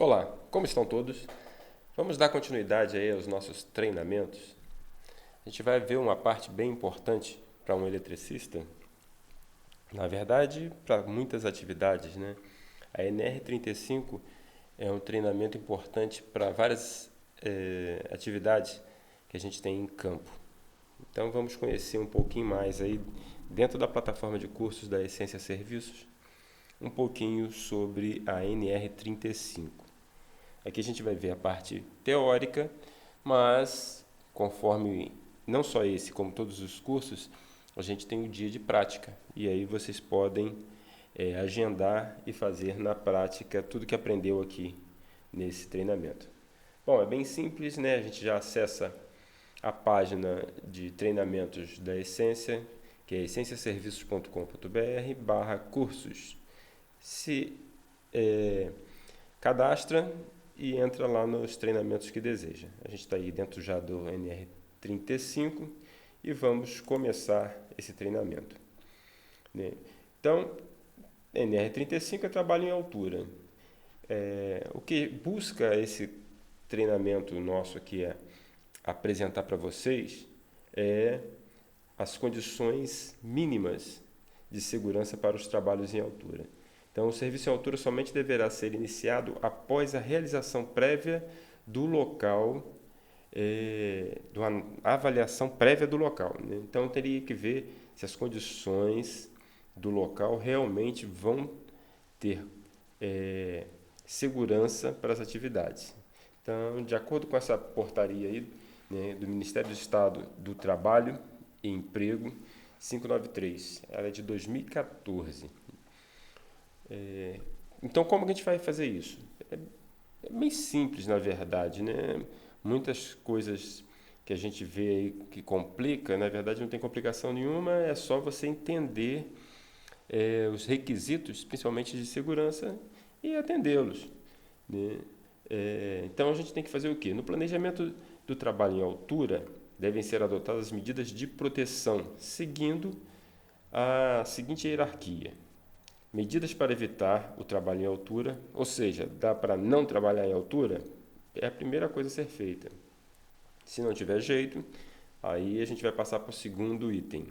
Olá, como estão todos? Vamos dar continuidade aí aos nossos treinamentos. A gente vai ver uma parte bem importante para um eletricista, na verdade, para muitas atividades, né? A NR35 é um treinamento importante para várias atividades que a gente tem em campo. Então vamos conhecer um pouquinho mais aí dentro da plataforma de cursos da Essência Serviços, um pouquinho sobre a NR35. Aqui a gente vai ver a parte teórica, mas conforme não só esse, como todos os cursos, a gente tem o dia de prática. E aí vocês podem agendar e fazer na prática tudo que aprendeu aqui nesse treinamento. Bom, é bem simples, né? A gente já acessa a página de treinamentos da Essência, que é essenciaserviços.com.br/cursos. Se cadastra e entra lá nos treinamentos que deseja. A gente está aí dentro já do NR35 e vamos começar esse treinamento. Então, NR35 é trabalho em altura. O que busca esse treinamento nosso aqui é apresentar para vocês as condições mínimas de segurança para os trabalhos em altura. Então, o serviço em altura somente deverá ser iniciado após a realização prévia do local, a avaliação prévia do local, né? Então, teria que ver se as condições do local realmente vão ter segurança para as atividades. Então, de acordo com essa portaria aí, né, do Ministério do Estado do Trabalho e Emprego 593, ela é de 2014. Então, como que a gente vai fazer isso? É bem simples, na verdade, né? Muitas coisas que a gente vê aí que complica, na verdade não tem complicação nenhuma, é só você entender os requisitos, principalmente de segurança, e atendê-los, né? Então, a gente tem que fazer o quê? No planejamento do trabalho em altura, devem ser adotadas medidas de proteção, seguindo a seguinte hierarquia. Medidas para evitar o trabalho em altura, ou seja, dá para não trabalhar em altura, é a primeira coisa a ser feita. Se não tiver jeito, aí a gente vai passar para o segundo item.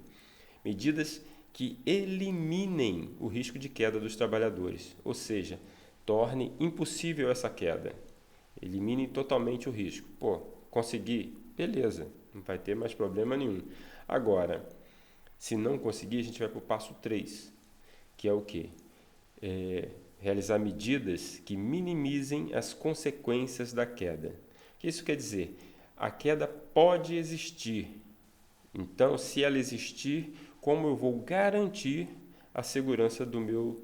Medidas que eliminem o risco de queda dos trabalhadores, ou seja, torne impossível essa queda. Elimine totalmente o risco. Consegui? Beleza, não vai ter mais problema nenhum. Agora, se não conseguir, a gente vai para o passo 3. Que é o quê? Realizar medidas que minimizem as consequências da queda. O que isso quer dizer? A queda pode existir. Então, se ela existir, como eu vou garantir a segurança do meu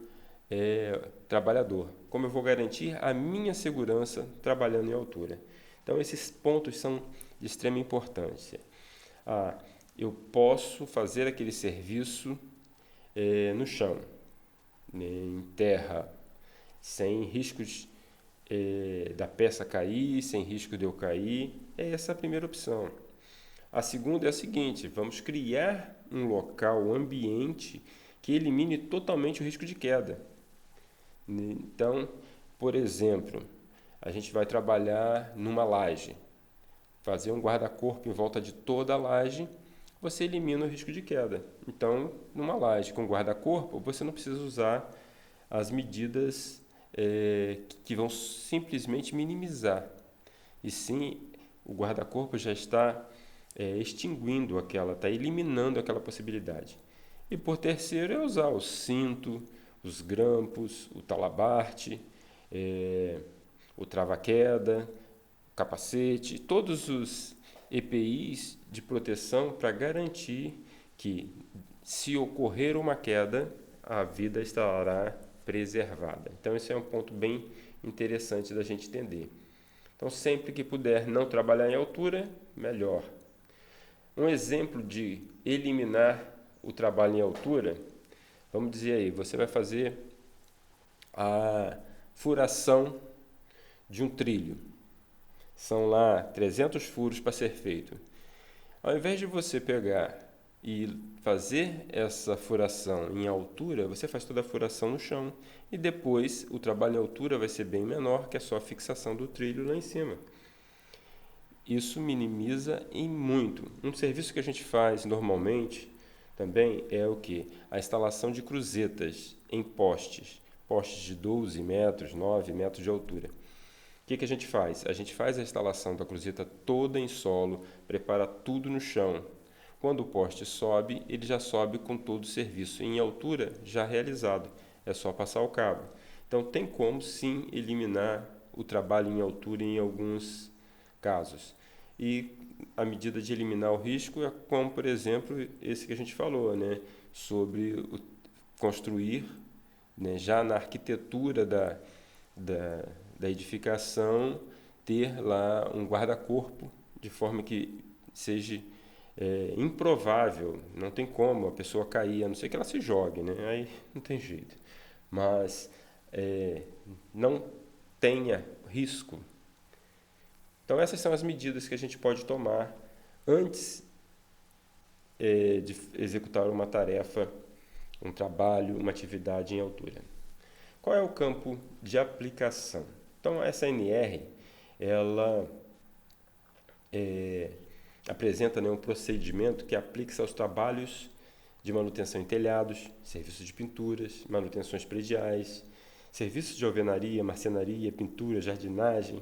trabalhador? Como eu vou garantir a minha segurança trabalhando em altura? Então, esses pontos são de extrema importância. Eu posso fazer aquele serviço no chão, em terra, sem riscos da peça cair, sem risco de eu cair. Essa é a primeira opção. A segunda é a seguinte: vamos criar um local, um ambiente que elimine totalmente o risco de queda. Então, por exemplo, a gente vai trabalhar numa laje, fazer um guarda-corpo em volta de toda a laje, você elimina o risco de queda. Então, numa laje com guarda-corpo, você não precisa usar as medidas que vão simplesmente minimizar. E sim, o guarda-corpo já está extinguindo está eliminando aquela possibilidade. E por terceiro é usar o cinto, os grampos, o talabarte, o trava-queda, o capacete, todos os EPIs de proteção para garantir que, se ocorrer uma queda, a vida estará preservada. Então, esse é um ponto bem interessante da gente entender. Então, sempre que puder não trabalhar em altura, melhor. Um exemplo de eliminar o trabalho em altura, vamos dizer aí, você vai fazer a furação de um trilho. São lá 300 furos para ser feito. Ao invés de você pegar e fazer essa furação em altura, você faz toda a furação no chão e depois o trabalho em altura vai ser bem menor, que é só a fixação do trilho lá em cima. Isso minimiza em muito. Um serviço que a gente faz normalmente também é o que? A instalação de cruzetas em postes de 12 metros, 9 metros de altura. O que a gente faz? A gente faz a instalação da cruzeta toda em solo, prepara tudo no chão. Quando o poste sobe, ele já sobe com todo o serviço em altura já realizado. É só passar o cabo. Então tem como sim eliminar o trabalho em altura em alguns casos. E a medida de eliminar o risco é como, por exemplo, esse que a gente falou, né? Sobre construir, né, já na arquitetura da, da edificação, ter lá um guarda-corpo, de forma que seja improvável, não tem como a pessoa cair, a não ser que ela se jogue, né? Aí não tem jeito. Mas não tenha risco. Então essas são as medidas que a gente pode tomar antes de executar uma tarefa, um trabalho, uma atividade em altura. Qual é o campo de aplicação? Então, essa NR, ela apresenta, né, um procedimento que aplica-se aos trabalhos de manutenção em telhados, serviços de pinturas, manutenções prediais, serviços de alvenaria, marcenaria, pintura, jardinagem.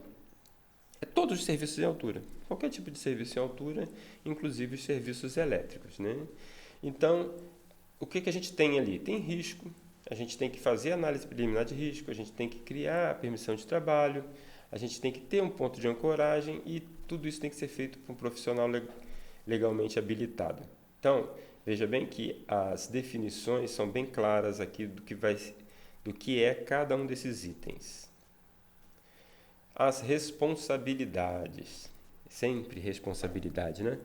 Todos os serviços em altura. Qualquer tipo de serviço em altura, inclusive os serviços elétricos, né? Então, o que a gente tem ali? Tem risco, a gente tem que fazer análise preliminar de risco, a gente tem que criar a permissão de trabalho, a gente tem que ter um ponto de ancoragem e tudo isso tem que ser feito por um profissional legalmente habilitado. Então, veja bem que as definições são bem claras aqui do que é cada um desses itens. As responsabilidades. Sempre responsabilidade, né?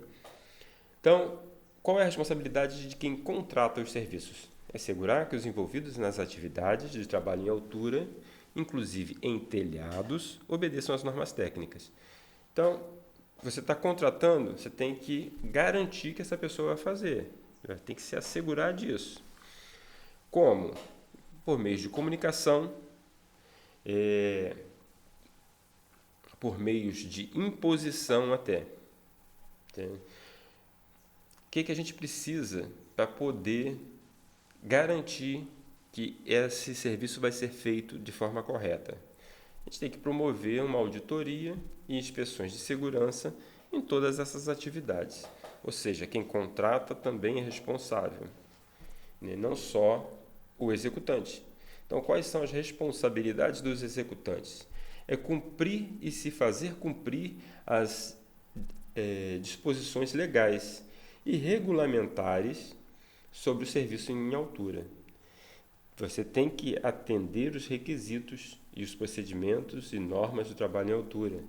Então, qual é a responsabilidade de quem contrata os serviços? É assegurar que os envolvidos nas atividades de trabalho em altura, inclusive em telhados, obedeçam às normas técnicas. Então, você está contratando, você tem que garantir que essa pessoa vai fazer. Tem que se assegurar disso. Como? Por meio de comunicação, por meios de imposição até. O que a gente precisa para poder garantir que esse serviço vai ser feito de forma correta? A gente tem que promover uma auditoria e inspeções de segurança em todas essas atividades. Ou seja, quem contrata também é responsável, né? Não só o executante. Então, quais são as responsabilidades dos executantes? É cumprir e se fazer cumprir as disposições legais e regulamentares sobre o serviço em altura. Você tem que atender os requisitos e os procedimentos e normas do trabalho em altura.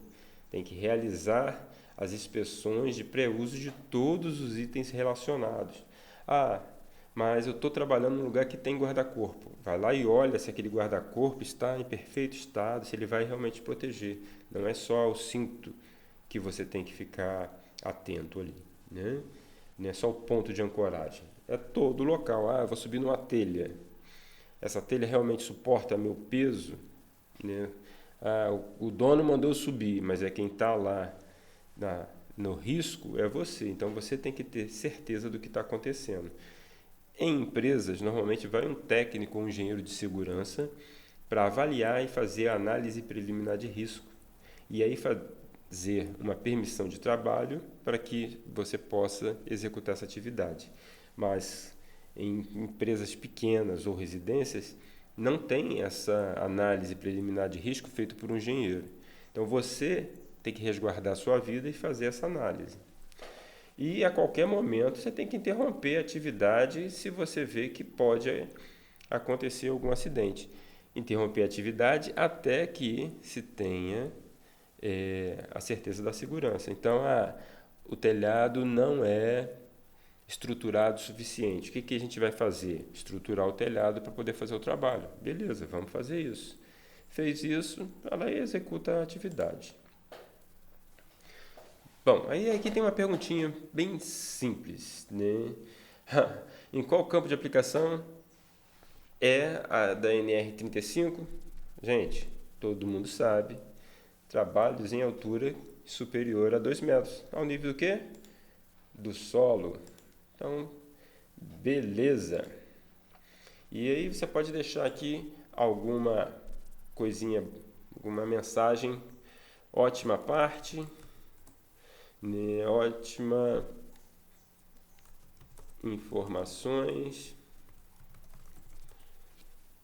Tem que realizar as inspeções de pré-uso de todos os itens relacionados. Mas eu estou trabalhando num lugar que tem guarda-corpo. Vai lá e olha se aquele guarda-corpo está em perfeito estado, se ele vai realmente proteger. Não é só o cinto que você tem que ficar atento ali, né? Não é só o ponto de ancoragem. É todo o local. Eu vou subir numa telha. Essa telha realmente suporta meu peso, né? O dono mandou eu subir, mas é quem está lá no risco é você. Então você tem que ter certeza do que está acontecendo. Em empresas, normalmente vai um técnico ou um engenheiro de segurança para avaliar e fazer a análise preliminar de risco. E aí fazer uma permissão de trabalho para que você possa executar essa atividade. Mas em empresas pequenas ou residências, não tem essa análise preliminar de risco feita por um engenheiro. Então você tem que resguardar a sua vida e fazer essa análise. E a qualquer momento você tem que interromper a atividade se você vê que pode acontecer algum acidente. Interromper a atividade até que se tenha a certeza da segurança. Então, o telhado não é estruturado o suficiente. O que a gente vai fazer? Estruturar o telhado para poder fazer o trabalho. Beleza, vamos fazer isso. Fez isso, ela executa a atividade. Bom, aí aqui tem uma perguntinha bem simples, né? Em qual campo de aplicação é a da NR35? Gente, todo mundo sabe. Trabalhos em altura superior a 2 metros. Ao nível do quê? Do solo. Então, beleza. E aí você pode deixar aqui alguma coisinha, alguma mensagem. Ótima parte, né? Ótima informações.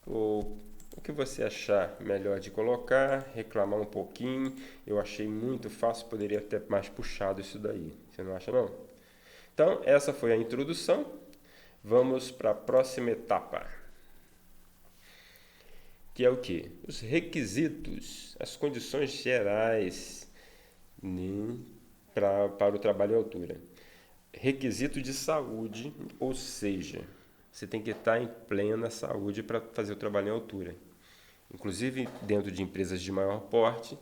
Ou o que você achar melhor de colocar, reclamar um pouquinho. Eu achei muito fácil, poderia ter mais puxado isso daí. Você não acha, não? Então, essa foi a introdução. Vamos para a próxima etapa, que é o quê? Os requisitos, as condições gerais, né, para o trabalho em altura. Requisito de saúde, ou seja, você tem que estar em plena saúde para fazer o trabalho em altura. Inclusive, dentro de empresas de maior porte,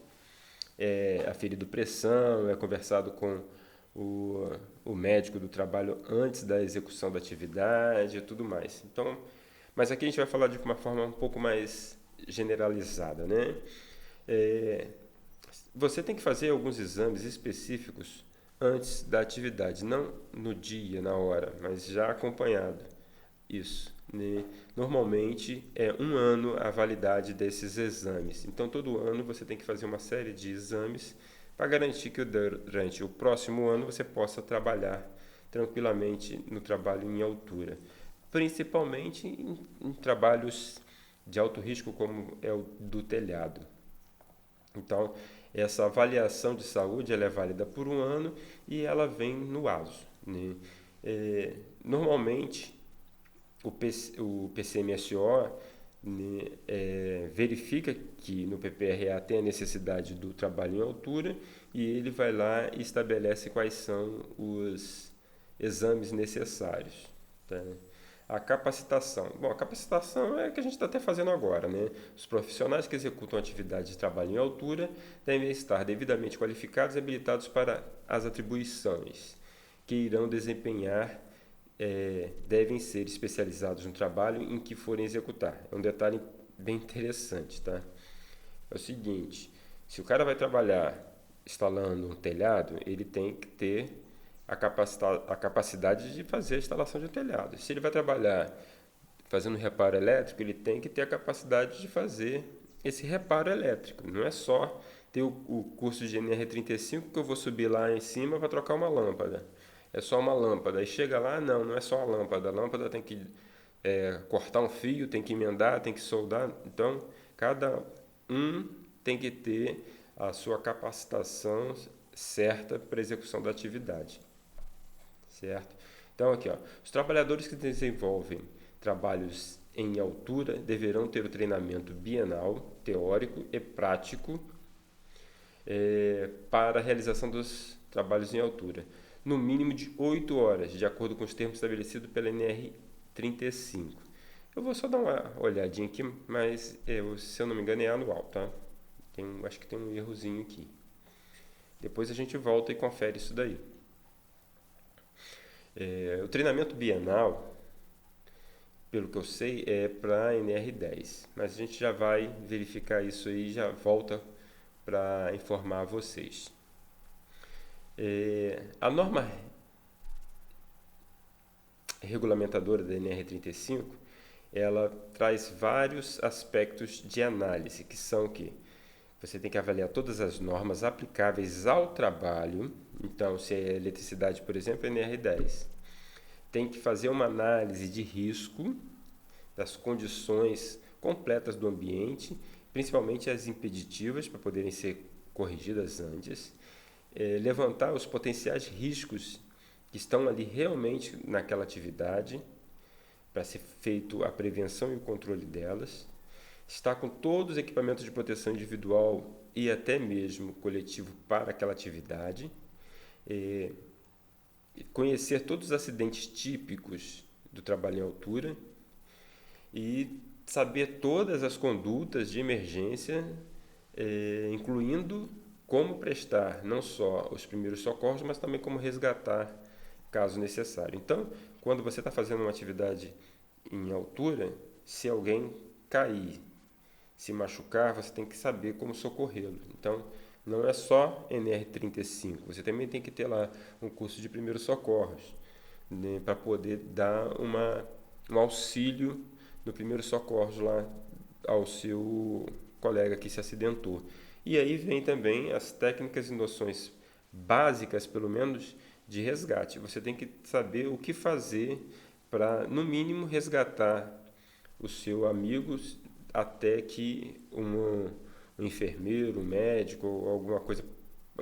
é aferido pressão, é conversado com o médico do trabalho antes da execução da atividade e tudo mais. Então, mas aqui a gente vai falar de uma forma um pouco mais generalizada, né? É, você tem que fazer alguns exames específicos antes da atividade, não no dia, na hora, mas já acompanhado. Isso, né? Normalmente é 1 ano a validade desses exames. Então, todo ano você tem que fazer uma série de exames para garantir que durante o próximo ano você possa trabalhar tranquilamente no trabalho em altura, principalmente em trabalhos de alto risco como é o do telhado. Então, essa avaliação de saúde ela é válida por 1 ano e ela vem no ASO, né? Normalmente, o PCMSO, né, verifica que no PPRA tem a necessidade do trabalho em altura e ele vai lá e estabelece quais são os exames necessários, tá? A capacitação. Bom, a capacitação é o que a gente está até fazendo agora, né? Os profissionais que executam atividade de trabalho em altura devem estar devidamente qualificados e habilitados para as atribuições que irão desempenhar, devem ser especializados no trabalho em que forem executar. É um detalhe bem interessante, tá? É o seguinte, se o cara vai trabalhar instalando um telhado, ele tem que ter a capacidade de fazer a instalação de um telhado. Se ele vai trabalhar fazendo reparo elétrico, ele tem que ter a capacidade de fazer esse reparo elétrico. Não é só ter o curso de NR35 que eu vou subir lá em cima para trocar uma lâmpada. É só uma lâmpada. Aí chega lá, não é só a lâmpada. A lâmpada tem que cortar um fio, tem que emendar, tem que soldar. Então, cada um tem que ter a sua capacitação certa para a execução da atividade. Certo? Então, aqui, ó, os trabalhadores que desenvolvem trabalhos em altura deverão ter o treinamento bienal, teórico e prático para a realização dos trabalhos em altura, no mínimo de 8 horas, de acordo com os termos estabelecidos pela NR35. Eu vou só dar uma olhadinha aqui, mas se eu não me engano é anual, tá? Acho que tem um errozinho aqui. Depois a gente volta e confere isso daí. O treinamento bienal, pelo que eu sei, é para a NR10, mas a gente já vai verificar isso aí e já volta para informar vocês. A norma regulamentadora da NR35, ela traz vários aspectos de análise, que são que você tem que avaliar todas as normas aplicáveis ao trabalho. Então, se é eletricidade, por exemplo, é NR10. Tem que fazer uma análise de risco das condições completas do ambiente, principalmente as impeditivas, para poderem ser corrigidas antes. Levantar os potenciais riscos que estão ali realmente naquela atividade, para ser feito a prevenção e o controle delas. Estar com todos os equipamentos de proteção individual e até mesmo coletivo para aquela atividade. Conhecer todos os acidentes típicos do trabalho em altura e saber todas as condutas de emergência, incluindo como prestar não só os primeiros socorros, mas também como resgatar caso necessário. Então, quando você está fazendo uma atividade em altura, se alguém cair, se machucar, você tem que saber como socorrê-lo. Então, não é só NR35, você também tem que ter lá um curso de primeiros socorros, né, para poder dar um auxílio no primeiro socorros lá ao seu colega que se acidentou. E aí vem também as técnicas e noções básicas, pelo menos, de resgate. Você tem que saber o que fazer para, no mínimo, resgatar o seu amigo até que um enfermeiro, um médico ou alguma coisa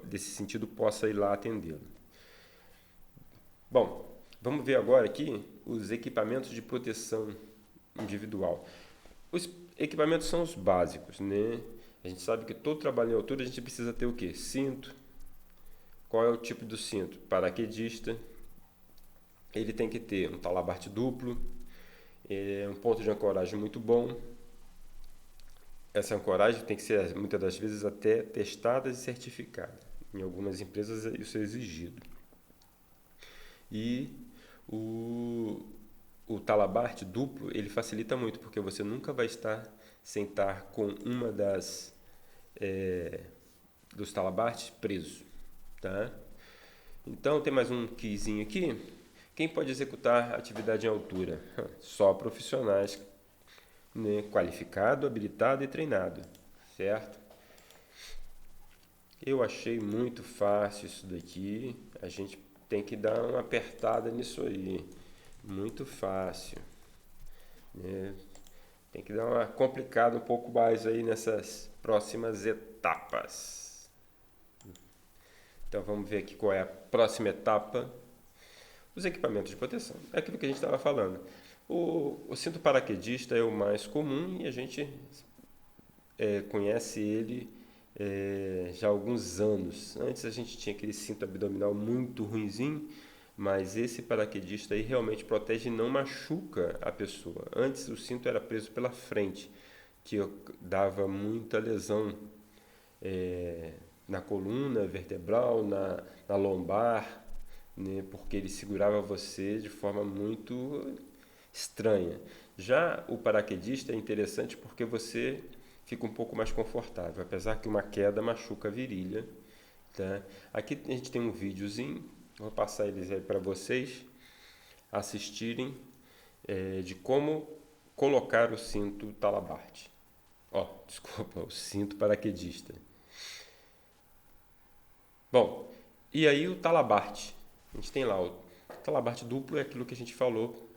desse sentido possa ir lá atendê-lo. Bom, vamos ver agora aqui os equipamentos de proteção individual. Os equipamentos são os básicos, né? A gente sabe que todo trabalho em altura a gente precisa ter o quê? Cinto. Qual é o tipo do cinto? Paraquedista. Ele tem que ter um talabarte duplo, um ponto de ancoragem muito bom. Essa ancoragem tem que ser, muitas das vezes, até testada e certificada. Em algumas empresas isso é exigido. E o talabarte duplo, ele facilita muito, porque você nunca vai estar sem estar com uma dos talabartes preso, tá? Então, tem mais um keyzinho aqui. Quem pode executar atividade em altura? Só profissionais, né, qualificado, habilitado e treinado, certo? Eu achei muito fácil isso daqui. A gente tem que dar uma apertada nisso aí. Muito fácil, né? Tem que dar uma complicada um pouco mais aí nessas próximas etapas. Então vamos ver aqui qual é a próxima etapa. Os equipamentos de proteção. É aquilo que a gente estava falando. O cinto paraquedista é o mais comum e a gente conhece ele já há alguns anos. Antes a gente tinha aquele cinto abdominal muito ruinzinho, mas esse paraquedista aí realmente protege e não machuca a pessoa. Antes o cinto era preso pela frente, que dava muita lesão na coluna vertebral, na lombar, né, porque ele segurava você de forma muito estranha. Já o paraquedista é interessante porque você fica um pouco mais confortável, apesar que uma queda machuca a virilha. Tá? Aqui a gente tem um videozinho, vou passar eles aí para vocês assistirem de como colocar o cinto talabarte. Desculpa, o cinto paraquedista. Bom, e aí o talabarte. A gente tem lá o talabarte duplo, é aquilo que a gente falou.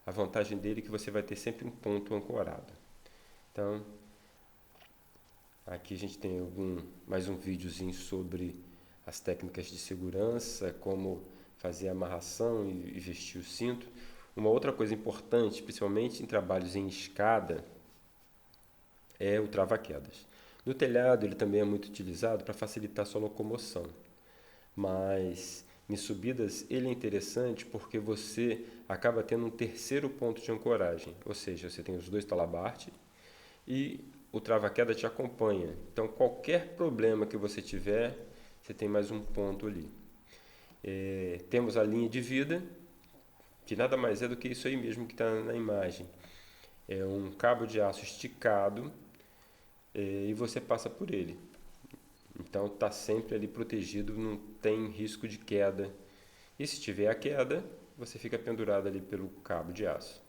A vantagem dele é que você vai ter sempre um ponto ancorado. Então, aqui a gente tem mais um videozinho sobre as técnicas de segurança, como fazer a amarração e vestir o cinto. Uma outra coisa importante, principalmente em trabalhos em escada, é o trava-quedas. No telhado ele também é muito utilizado para facilitar a sua locomoção, mas em subidas ele é interessante porque você acaba tendo um terceiro ponto de ancoragem, ou seja, você tem os dois talabartes e o trava-queda te acompanha. Então qualquer problema que você tiver, você tem mais um ponto ali. Temos a linha de vida, que nada mais é do que isso aí mesmo que está na imagem. É um cabo de aço esticado e você passa por ele. Então está sempre ali protegido, não tem risco de queda. E se tiver a queda, você fica pendurado ali pelo cabo de aço.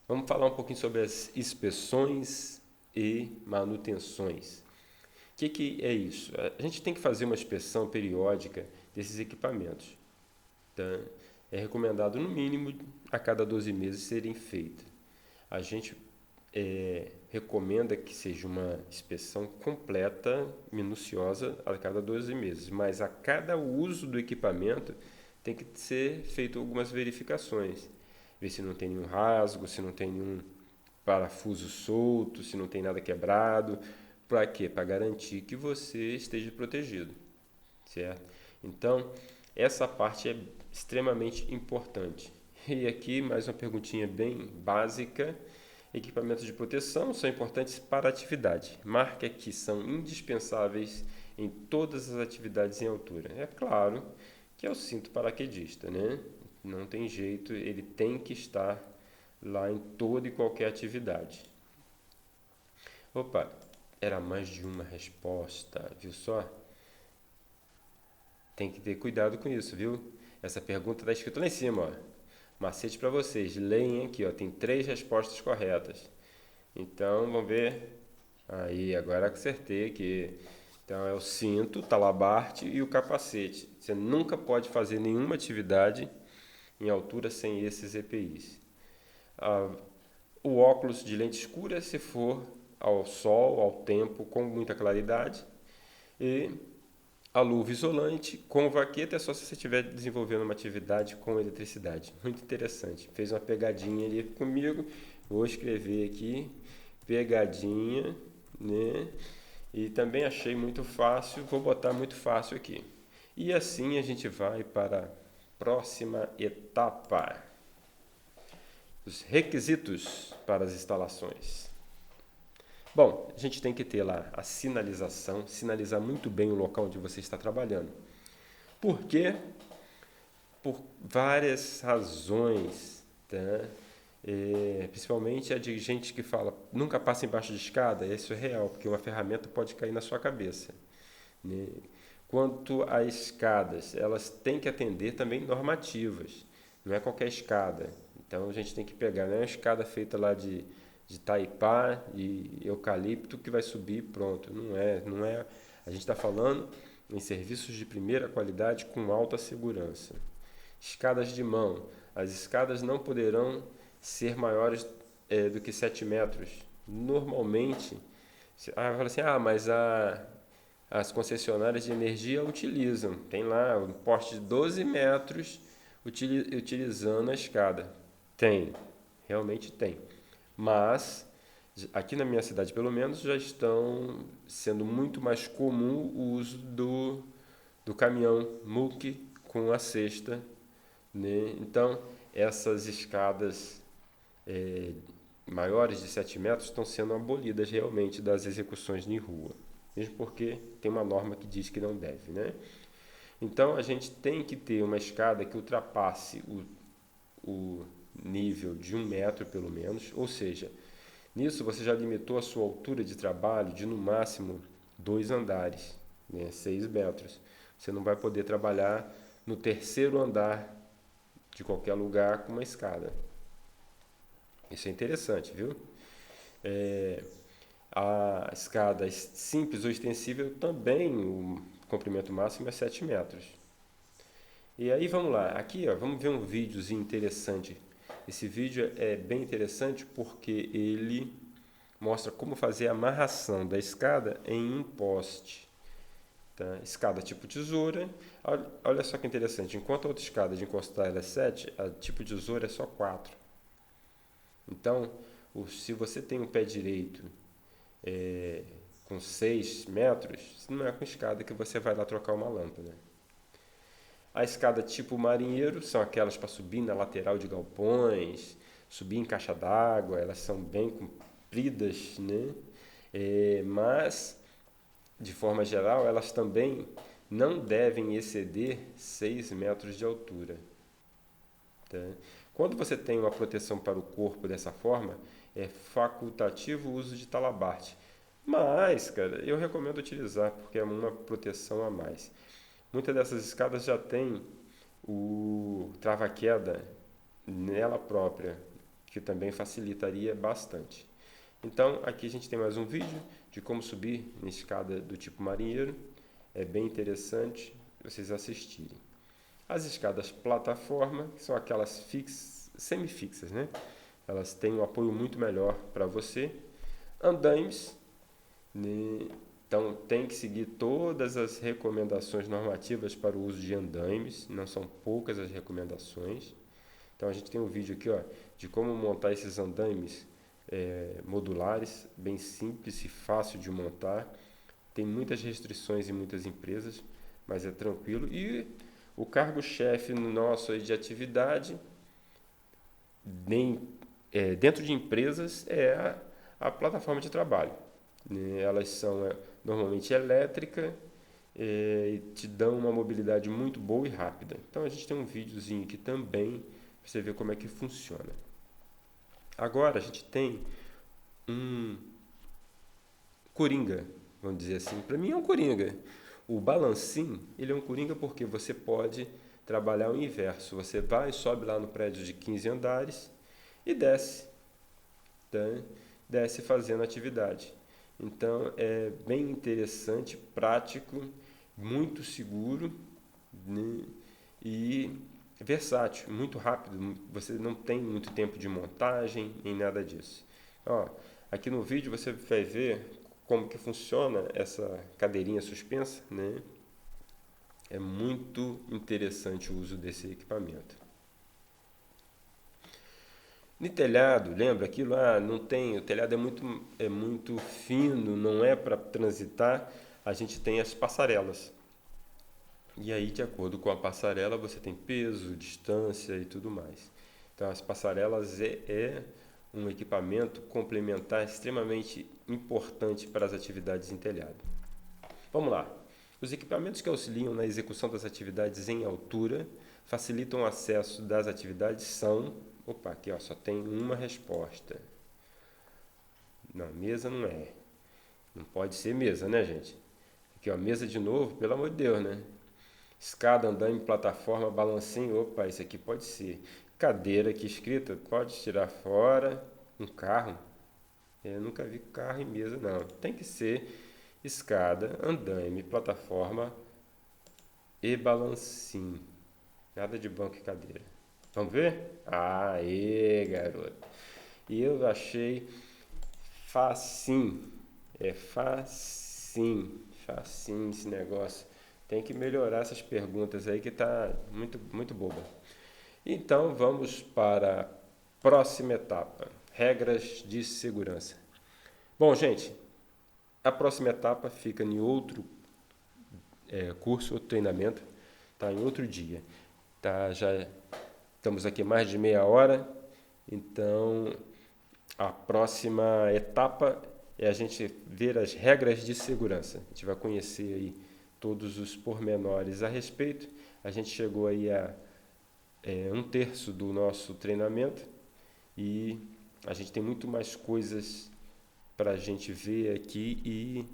Vamos falar um pouquinho sobre as inspeções e manutenções. O que é isso? A gente tem que fazer uma inspeção periódica desses equipamentos. Tá? É recomendado, no mínimo, a cada 12 meses serem feitas. A gente recomenda que seja uma inspeção completa, minuciosa, a cada 12 meses, mas a cada uso do equipamento tem que ser feito algumas verificações. Ver se não tem nenhum rasgo, se não tem nenhum parafuso solto, se não tem nada quebrado. Para quê? Para garantir que você esteja protegido, certo? Então, essa parte é extremamente importante. E aqui mais uma perguntinha bem básica. Equipamentos de proteção são importantes para a atividade. Marque aqui, são indispensáveis em todas as atividades em altura. É claro que é o cinto paraquedista, né? Não tem jeito, ele tem que estar lá em toda e qualquer atividade. Opa, era mais de uma resposta, viu só? Tem que ter cuidado com isso, viu? Essa pergunta está escrita lá em cima, ó. Macete para vocês, leem aqui, ó. Tem 3 respostas corretas. Então, vamos ver. Aí, agora acertei aqui. Então, é o cinto, talabarte e o capacete. Você nunca pode fazer nenhuma atividade em altura sem esses EPIs. O óculos de lente escura se for ao sol, ao tempo, com muita claridade. E a luva isolante com vaqueta é só se você estiver desenvolvendo uma atividade com eletricidade. Muito interessante. Fez uma pegadinha ali comigo. Vou escrever aqui, pegadinha, né? E também achei muito fácil, vou botar muito fácil aqui. E assim a gente vai para a próxima etapa. Os requisitos para as instalações. Bom, a gente tem que ter lá a sinalização, sinalizar muito bem o local onde você está trabalhando. Por quê? Por várias razões, tá? Principalmente a de gente que fala, nunca passa embaixo de escada, isso é real, porque uma ferramenta pode cair na sua cabeça, né? Quanto a escadas, elas têm que atender também normativas, não é qualquer escada. Então a gente tem que pegar, não é uma escada feita lá de taipá e eucalipto que vai subir pronto. Não é. A gente está falando em serviços de primeira qualidade com alta segurança. Escadas de mão. As escadas não poderão ser maiores do que 7 metros. Normalmente, vai falar assim, mas as concessionárias de energia utilizam. Tem lá um poste de 12 metros utilizando a escada. Tem, realmente tem. Mas, aqui na minha cidade, pelo menos, já estão sendo muito mais comum o uso do caminhão muque com a cesta, né? Então, essas escadas maiores de 7 metros estão sendo abolidas realmente das execuções em rua. Mesmo porque tem uma norma que diz que não deve, né? Então, a gente tem que ter uma escada que ultrapasse o nível de 1 metro, pelo menos. Ou seja, nisso você já limitou a sua altura de trabalho de, no máximo, 2 andares, né? 6 metros. Você não vai poder trabalhar no terceiro andar de qualquer lugar com uma escada. Isso é interessante, viu? A escada simples ou extensível também, o comprimento máximo é 7 metros. E aí vamos lá, aqui ó, vamos ver um videozinho interessante. Esse vídeo é bem interessante porque ele mostra como fazer a amarração da escada em um poste. Tá? Escada tipo tesoura. Olha só que interessante, enquanto a outra escada de encostar ela é 7, a tipo tesoura é só 4. Então, se você tem um pé direito com 6 metros, não é com escada que você vai lá trocar uma lâmpada. A escada tipo marinheiro são aquelas para subir na lateral de galpões, subir em caixa d'água, elas são bem compridas, né? Mas, de forma geral, elas também não devem exceder 6 metros de altura. Tá? Quando você tem uma proteção para o corpo dessa forma, é facultativo o uso de talabarte. Mas, cara, eu recomendo utilizar, porque é uma proteção a mais. Muitas dessas escadas já tem o trava-queda nela própria, que também facilitaria bastante. Então, aqui a gente tem mais um vídeo de como subir na escada do tipo marinheiro. É bem interessante vocês assistirem. As escadas plataforma, que são aquelas semifixas, né? Elas têm um apoio muito melhor para você. Andaimes, né? Então, tem que seguir todas as recomendações normativas para o uso de andaimes, não são poucas as recomendações. Então, a gente tem um vídeo aqui ó, de como montar esses andaimes modulares, bem simples e fácil de montar. Tem muitas restrições em muitas empresas, mas é tranquilo. E o cargo-chefe nosso aí de atividade, dentro de empresas, é a plataforma de trabalho. Elas são normalmente elétrica e te dão uma mobilidade muito boa e rápida. Então a gente tem um videozinho aqui também para você ver como é que funciona. Agora a gente tem um coringa, vamos dizer assim. Para mim é um coringa. O balancim, ele é um coringa porque você pode trabalhar o inverso. Você vai, sobe lá no prédio de 15 andares e desce, tá? Desce fazendo atividade. Então é bem interessante, prático, muito seguro, né? E versátil, muito rápido. Você não tem muito tempo de montagem nem nada disso. Ó, aqui no vídeo você vai ver como que funciona essa cadeirinha suspensa, né? É muito interessante o uso desse equipamento. No telhado, lembra aquilo? Não tem, o telhado é muito fino, não é para transitar. A gente tem as passarelas. E aí, de acordo com a passarela, você tem peso, distância e tudo mais. Então, as passarelas é um equipamento complementar extremamente importante para as atividades em telhado. Vamos lá. Os equipamentos que auxiliam na execução das atividades em altura facilitam o acesso das atividades são... Opa, aqui ó, só tem uma resposta. Não, mesa não é. Não pode ser mesa, né, gente? Aqui ó, mesa de novo, pelo amor de Deus, né? Escada, andaime, plataforma, balancinho. Opa, isso aqui pode ser. Cadeira aqui escrita, pode tirar fora. Um carro. Eu nunca vi carro e mesa, não. Tem que ser escada, andaime, plataforma e balancinho. Nada de banco e cadeira. Vamos ver? Aê, garoto. E eu achei facinho. É facinho. Facinho esse negócio. Tem que melhorar essas perguntas aí que tá muito, muito boba. Então vamos para a próxima etapa. Regras de segurança. Bom, gente, a próxima etapa fica em outro curso, outro treinamento, tá? Em outro dia. Tá? Já estamos aqui mais de meia hora, então a próxima etapa é a gente ver as regras de segurança. A gente vai conhecer aí todos os pormenores a respeito. A gente chegou aí a 1/3 do nosso treinamento e a gente tem muito mais coisas para a gente ver aqui e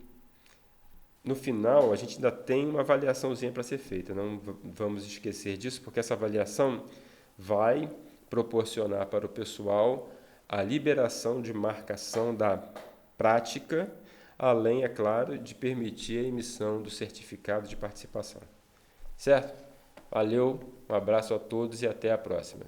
no final a gente ainda tem uma avaliaçãozinha para ser feita. Não vamos esquecer disso, porque essa avaliação vai proporcionar para o pessoal a liberação de marcação da prática, além, é claro, de permitir a emissão do certificado de participação. Certo? Valeu, um abraço a todos e até a próxima.